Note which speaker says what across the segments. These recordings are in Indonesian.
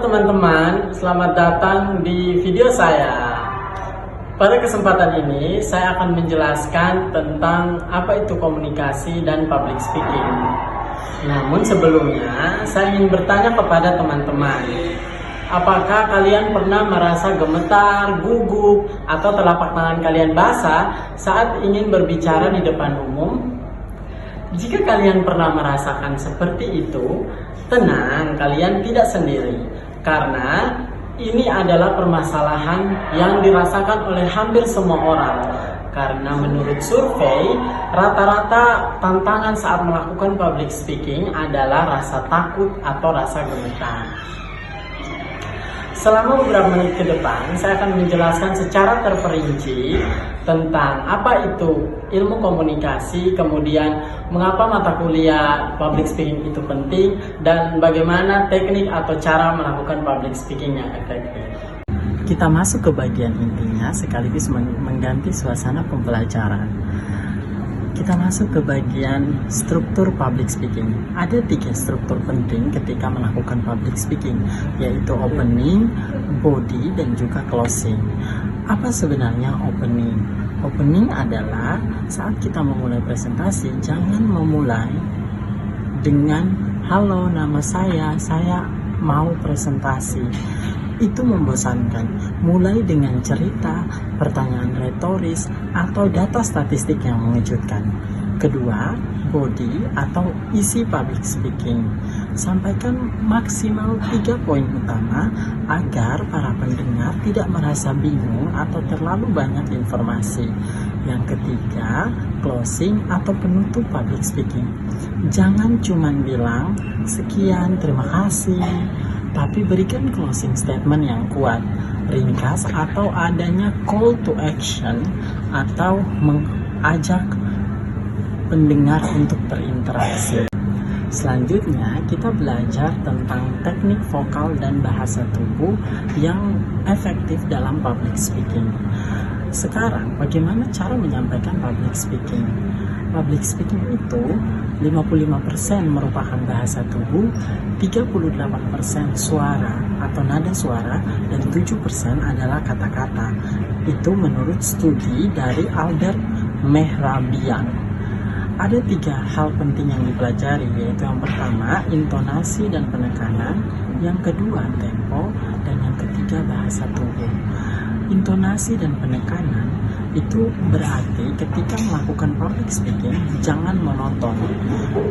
Speaker 1: teman-teman, selamat datang di video saya. Pada kesempatan ini, saya akan menjelaskan tentang apa itu komunikasi dan public speaking. Namun sebelumnya, saya ingin bertanya kepada teman-teman, apakah kalian pernah merasa gemetar, gugup, atau telapak tangan kalian basah saat ingin berbicara di depan umum? Jika kalian pernah merasakan seperti itu, tenang, kalian tidak sendiri. Karena ini adalah permasalahan yang dirasakan oleh hampir semua orang. Karena menurut survei, rata-rata tantangan saat melakukan public speaking adalah rasa takut atau rasa gemetar. Selama beberapa menit ke depan, saya akan menjelaskan secara terperinci tentang apa itu ilmu komunikasi, kemudian mengapa mata kuliah public speaking itu penting, dan bagaimana teknik atau cara melakukan public speaking yang efektif. Kita masuk ke bagian intinya sekaligus mengganti suasana pembelajaran. Kita masuk ke bagian struktur public speaking. Ada 3 struktur penting ketika melakukan public speaking, yaitu opening, body, dan juga closing. Apa sebenarnya opening? Opening adalah saat kita memulai presentasi, jangan memulai dengan halo, nama saya mau presentasi. Itu membosankan. Mulai dengan cerita, pertanyaan retoris, atau data statistik yang mengejutkan. Kedua, body atau isi public speaking. Sampaikan maksimal 3 poin utama agar para pendengar tidak merasa bingung atau terlalu banyak informasi. Yang ketiga, closing atau penutup public speaking. Jangan cuma bilang sekian, terima kasih, tapi berikan closing statement yang kuat, ringkas, atau adanya call to action atau mengajak pendengar untuk berinteraksi. Selanjutnya, kita belajar tentang teknik vokal dan bahasa tubuh yang efektif dalam public speaking. Sekarang, bagaimana cara menyampaikan public speaking? Public speaking itu 55% merupakan bahasa tubuh, 38% suara atau nada suara, dan 7% adalah kata-kata. Itu menurut studi dari Albert Mehrabian. Ada 3 hal penting yang dipelajari, yaitu yang pertama, intonasi dan penekanan, yang kedua, tempo, dan yang ketiga, bahasa tubuh. Intonasi dan penekanan itu berarti ketika melakukan public speaking, jangan monoton.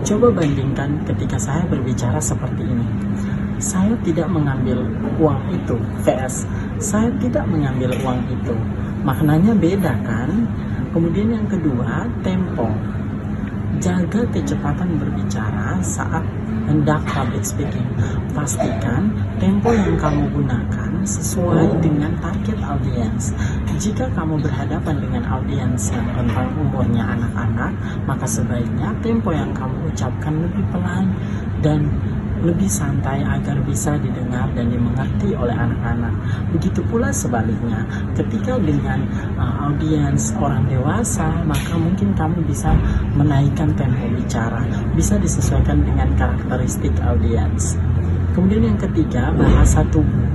Speaker 1: Coba bandingkan ketika saya berbicara seperti ini. Saya tidak mengambil uang itu, vs. saya tidak mengambil uang itu. Maknanya beda kan? Kemudian yang kedua, tempo. Jaga kecepatan berbicara saat hendak public speaking. Pastikan tempo yang kamu gunakan sesuai dengan target audiens. Jika kamu berhadapan dengan audiens yang rentang umurnya anak-anak, maka sebaiknya tempo yang kamu ucapkan lebih pelan dan lebih santai agar bisa didengar dan dimengerti oleh anak-anak. Begitu pula sebaliknya, ketika dengan audiens orang dewasa, maka mungkin kamu bisa menaikkan tempo bicara, bisa disesuaikan dengan karakteristik audiens. Kemudian yang ketiga, bahasa tubuh.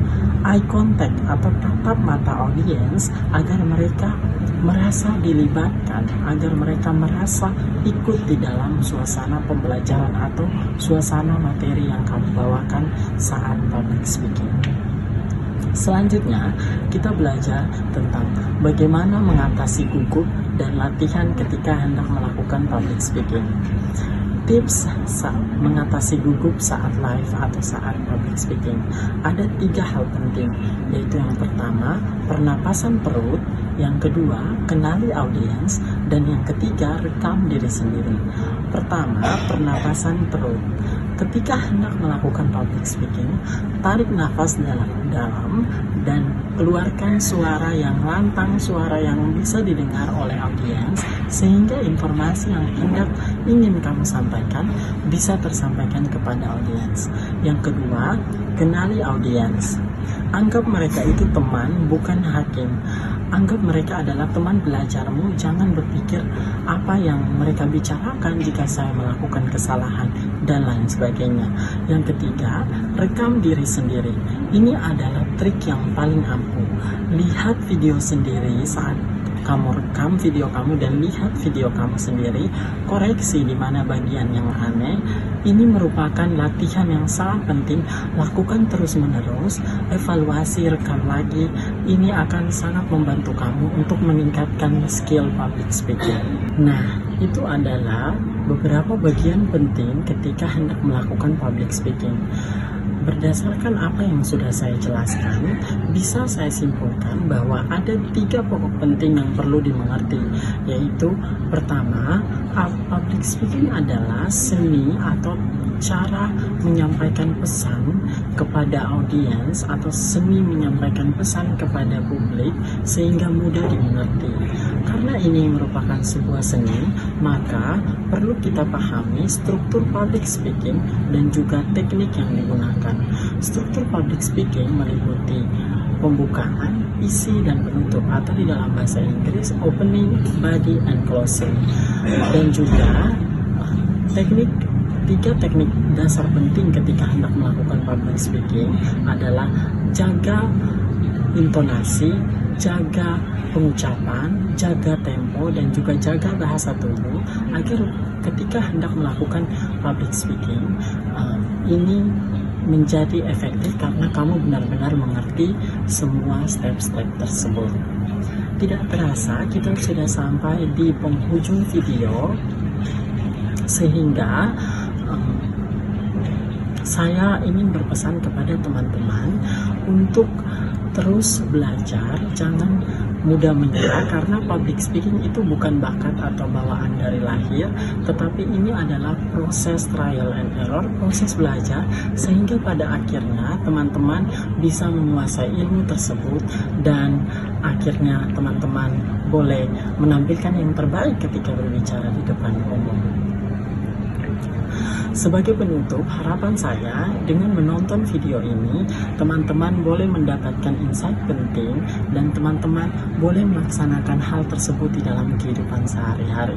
Speaker 1: Eye contact atau tatap mata audiens agar mereka merasa dilibatkan, agar mereka merasa ikut di dalam suasana pembelajaran atau suasana materi yang kamu bawakan saat public speaking. Selanjutnya, kita belajar tentang bagaimana mengatasi gugup dan latihan ketika hendak melakukan public speaking. Tips mengatasi gugup saat live atau saat public speaking. Ada 3 hal penting, yaitu yang pertama, pernapasan perut, yang kedua, kenali audiens, dan yang ketiga, rekam diri sendiri. Pertama, pernapasan perut. Ketika hendak melakukan public speaking, tarik nafas dalam dan keluarkan suara yang lantang, suara yang bisa didengar oleh audiens, sehingga informasi yang hendak ingin kamu sampaikan bisa tersampaikan kepada audiens. Yang kedua, kenali audiens. Anggap mereka itu teman, bukan hakim. Anggap mereka adalah teman belajarmu. Jangan berpikir apa yang mereka bicarakan jika saya melakukan kesalahan. dan lain sebagainya. Yang ketiga, rekam diri sendiri. Ini adalah trik yang paling ampuh. Lihat video sendiri saat kamu rekam video kamu dan lihat video kamu sendiri, koreksi di mana bagian yang aneh. Ini merupakan latihan yang sangat penting. Lakukan terus-menerus, evaluasi, rekam lagi. Ini akan sangat membantu kamu untuk meningkatkan skill public speaking. Nah, itu adalah beberapa bagian penting ketika hendak melakukan public speaking. Berdasarkan apa yang sudah saya jelaskan, bisa saya simpulkan bahwa ada 3 pokok penting yang perlu dimengerti, yaitu pertama, public speaking adalah seni atau cara menyampaikan pesan kepada audiens atau seni menyampaikan pesan kepada publik sehingga mudah dimengerti. Karena ini merupakan sebuah seni, maka perlu kita pahami struktur public speaking dan juga teknik yang digunakan. Struktur public speaking meliputi pembukaan, isi, dan penutup, atau di dalam bahasa Inggris opening, body, and closing. Dan juga teknik 3 teknik dasar penting ketika hendak melakukan public speaking adalah jaga intonasi, jaga pengucapan, jaga tempo, dan juga jaga bahasa tubuh agar ketika hendak melakukan public speaking ini menjadi efektif karena kamu benar-benar mengerti semua step-step tersebut. Tidak terasa kita sudah sampai di penghujung video, sehingga saya ingin berpesan kepada teman-teman untuk terus belajar, jangan mudah menyerah, karena public speaking itu bukan bakat atau bawaan dari lahir, tetapi ini adalah proses trial and error, proses belajar, sehingga pada akhirnya teman-teman bisa menguasai ilmu tersebut dan akhirnya teman-teman boleh menampilkan yang terbaik ketika berbicara di depan umum. Sebagai penutup, harapan saya dengan menonton video ini, teman-teman boleh mendapatkan insight penting dan teman-teman boleh melaksanakan hal tersebut di dalam kehidupan sehari-hari.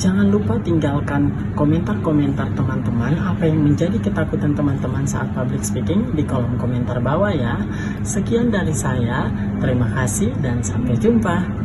Speaker 1: Jangan lupa tinggalkan komentar-komentar teman-teman, apa yang menjadi ketakutan teman-teman saat public speaking di kolom komentar bawah ya. Sekian dari saya, terima kasih dan sampai jumpa.